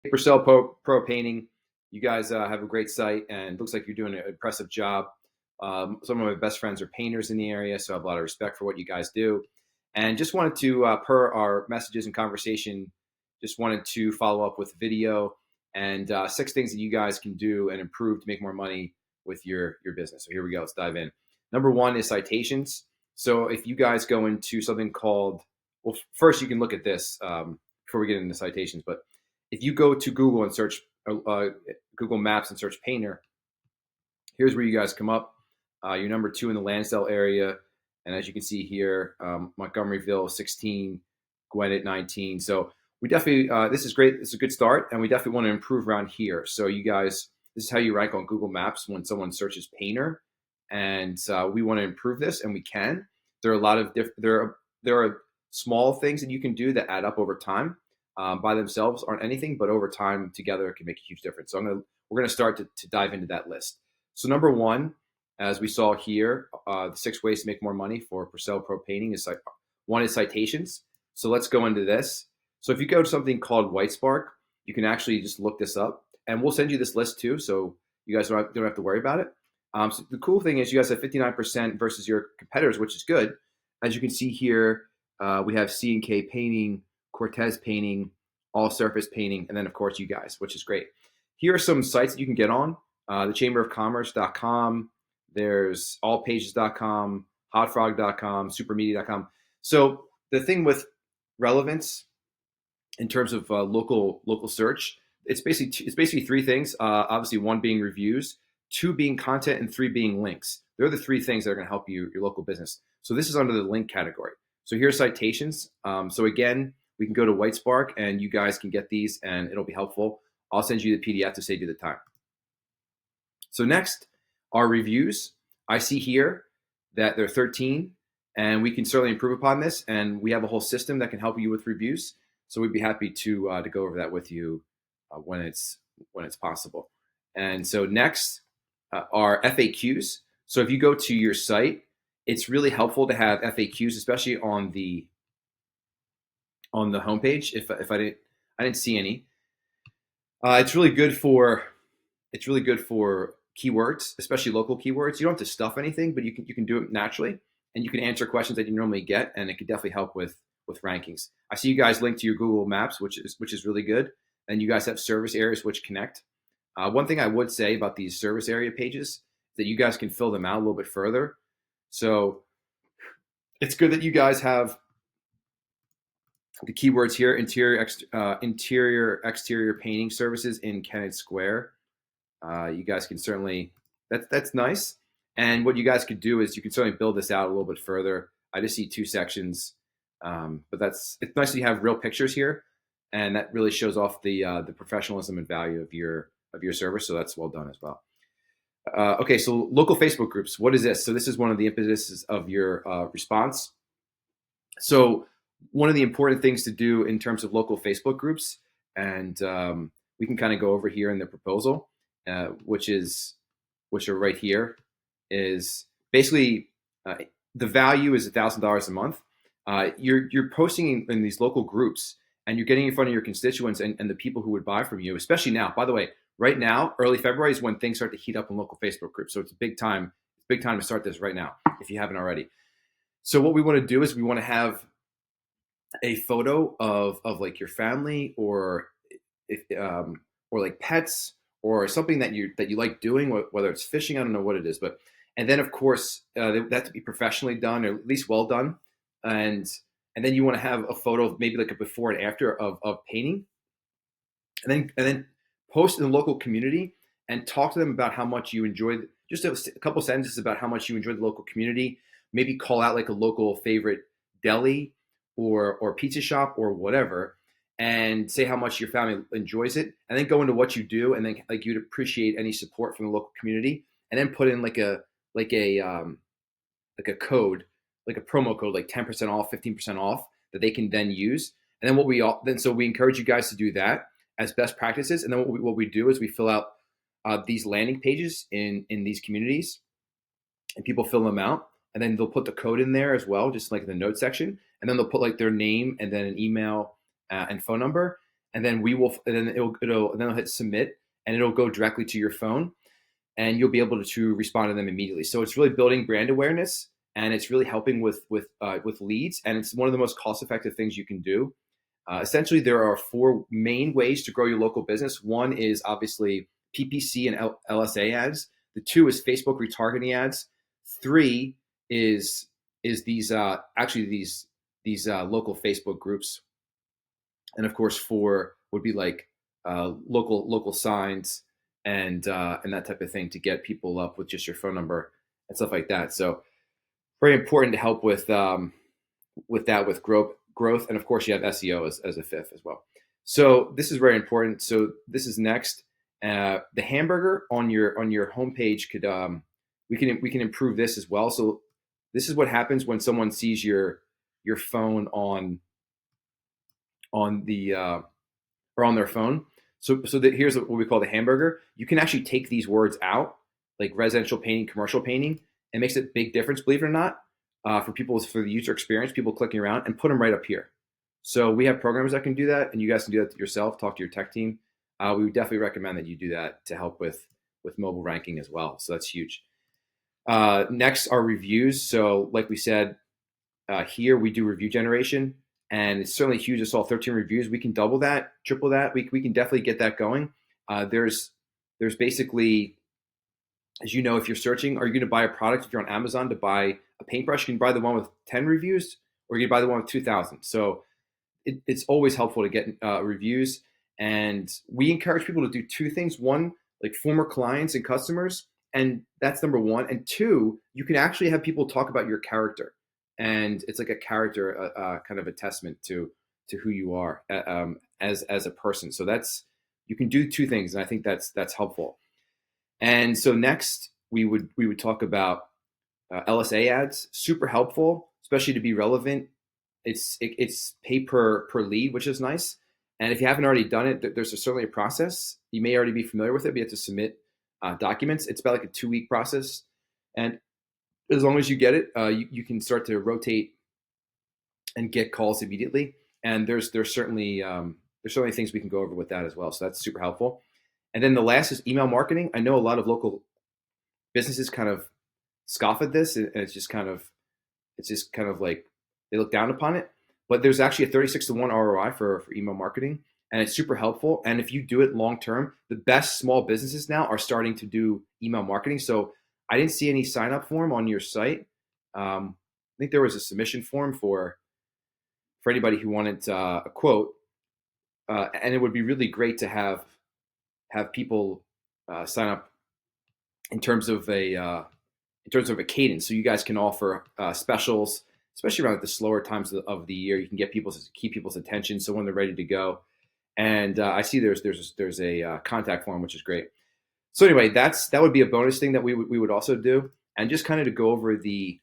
Purcell Pro Painting. You guys have a great site, and it looks like you're doing an impressive job. Some of my best friends are painters in the area, so I have a lot of respect for what you guys do. And just wanted to, per our messages and conversation, just wanted to follow up with video and 6 things that you guys can do and improve to make more money with your business. So here we go. Let's dive in. Number one is citations. So if you guys go into something called, well, first you can look at this before we get into citations, but if you go to Google and search Google Maps and search painter, here's where you guys come up. You're number 2 in the Lansdale area. And as you can see here, Montgomeryville 16, Gwinnett 19. So we definitely, this is great. It's a good start. And we definitely want to improve around here. So you guys, this is how you rank on Google Maps when someone searches painter. And we want to improve this, and we can. There are a lot of there are small things that you can do that add up over time. By themselves aren't anything, but over time together it can make a huge difference. So we're gonna start to dive into that list. So number one, as we saw here, the 6 ways to make more money for Purcell Pro Painting is one is citations. So let's go into this. So if you go to something called Whitespark, you can actually just look this up, and we'll send you this list too, so you guys don't have to worry about it. So the cool thing is you guys have 59% versus your competitors, which is good. As you can see here, we have C&K Painting, Cortez Painting, All Surface Painting, and then of course you guys, which is great. Here are some sites that you can get on: the chamberofcommerce.com, there's allpages.com, hotfrog.com, supermedia.com. So the thing with relevance in terms of local search, it's basically 3 things. Obviously, 1 being reviews, 2 being content, and 3 being links. They're the 3 things that are going to help your local business. So this is under the link category. So here's citations. So again, we can go to Whitespark, and you guys can get these, and it'll be helpful. I'll send you the PDF to save you the time. So next are reviews. I see here that there are 13, and we can certainly improve upon this. And we have a whole system that can help you with reviews. So we'd be happy to go over that with you when it's possible. And so next are FAQs. So if you go to your site, it's really helpful to have FAQs, especially on the homepage. If I didn't see any, it's really good for keywords, especially local keywords. You don't have to stuff anything, but you can do it naturally, and you can answer questions that you normally get, and it could definitely help with rankings. I see you guys linked to your Google Maps, which is really good, and you guys have service areas which connect. One thing I would say about these service area pages is that you guys can fill them out a little bit further. So it's good that you guys have the keywords here: interior, exterior painting services in Kennett Square. You guys can certainly, that's nice. And what you guys could do is you can certainly build this out a little bit further. I just see 2 sections, but it's nice that you have real pictures here, and that really shows off the professionalism and value of your service. So that's well done as well. Okay, so local Facebook groups. What is this? So this is one of the impetuses of your response. So one of the important things to do in terms of local Facebook groups, and we can kind of go over here in the proposal, which are right here, is basically the value is $1,000 a month. You're posting in these local groups, and you're getting in front of your constituents and the people who would buy from you, especially now. By the way, right now, early February is when things start to heat up in local Facebook groups. So it's a big time to start this right now if you haven't already. So what we want to do is we want to have a photo of like your family, or like pets, or something that you like doing, whether it's fishing. I don't know what it is, and then of course that to be professionally done, or at least well done, and then you want to have a photo of maybe like a before and after of painting, and then post in the local community and talk to them about how much you enjoyed. Just a couple sentences about how much you enjoyed the local community. Maybe call out like a local favorite deli or pizza shop or whatever, and say how much your family enjoys it, and then go into what you do, and then like you'd appreciate any support from the local community, and then put in like a code, like a promo code, like 10% off, 15% off, that they can then use. And then so we encourage you guys to do that as best practices. And then what we do is we fill out these landing pages in these communities, and people fill them out, and then they'll put the code in there as well, just like in the notes section, and then they'll put like their name and then an email and phone number, and then it'll hit submit, and it'll go directly to your phone, and you'll be able to respond to them immediately. So it's really building brand awareness, and it's really helping with leads, and it's one of the most cost effective things you can do. Essentially, there are four main ways to grow your local business. One is obviously PPC and LSA ads. The two is Facebook retargeting ads. Three is these local Facebook groups, and of course, four would be like local signs and that type of thing to get people up with just your phone number and stuff like that. So very important to help with growth, and of course you have SEO as a fifth as well. So this is very important. So this is next. The hamburger on your homepage could we can improve this as well. So this is what happens when someone sees your phone on the or on their phone. So here's what we call the hamburger. You can actually take these words out, like residential painting, commercial painting. It makes a big difference, believe it or not, for the user experience, people clicking around, and put them right up here. So we have programs that can do that, and you guys can do that yourself. Talk to your tech team. We would definitely recommend that you do that to help with mobile ranking as well. So that's huge. Next are reviews. So like we said, here we do review generation, and it's certainly huge. I saw 13 reviews. We can double that, triple that. We can definitely get that going. There's basically, as you know, if you're searching, are you going to buy a product? If you're on Amazon to buy a paintbrush, you can buy the one with 10 reviews, or you can buy the one with 2,000. So it's always helpful to get reviews. And we encourage people to do two things. One, like former clients and customers, and that's number one. And two, you can actually have people talk about your character, and it's like a character, kind of a testament to who you are as a person. So you can do two things, and I think that's helpful. And so next, we would talk about LSA ads. Super helpful, especially to be relevant. It's pay per lead, which is nice. And if you haven't already done it, there's certainly a process. You may already be familiar with it, but you have to submit documents. It's about like a 2-week process, and as long as you get it, you can start to rotate and get calls immediately. And there's certainly things we can go over with that as well. So that's super helpful. And then the last is email marketing. I know a lot of local businesses kind of scoff at this, and it's just kind of like they look down upon it. But there's actually a 36-to-1 ROI for email marketing, and it's super helpful. And if you do it long term, the best small businesses now are starting to do email marketing. So I didn't see any sign up form on your site. I think there was a submission form for anybody who wanted a quote, and it would be really great to have people sign up in terms of a cadence, so you guys can offer specials, especially around the slower times of the year. You can keep people's attention, so when they're ready to go. And I see there's a contact form, which is great. So anyway, that would be a bonus thing that we would also do. And just kind of to go over the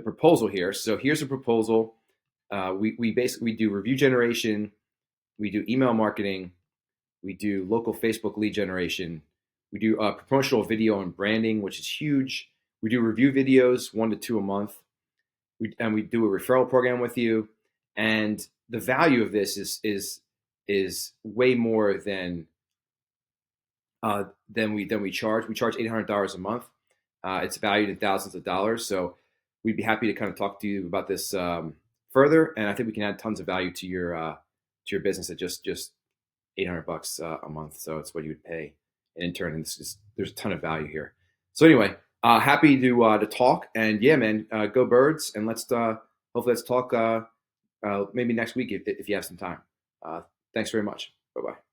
proposal here. So here's a proposal. We basically do review generation, we do email marketing, we do local Facebook lead generation, we do promotional video and branding, which is huge. We do review videos, 1 to 2 a month. We do a referral program with you, and the value of this is way more than we charge. We charge $800 a month. It's valued in thousands of dollars. So we'd be happy to kind of talk to you about this further, and I think we can add tons of value to your business at just $800 a month. So it's what you would pay an intern, and there's a ton of value here. So anyway, happy to talk, and yeah, man, go Birds, and hopefully let's talk maybe next week if you have some time. Thanks very much. Bye bye.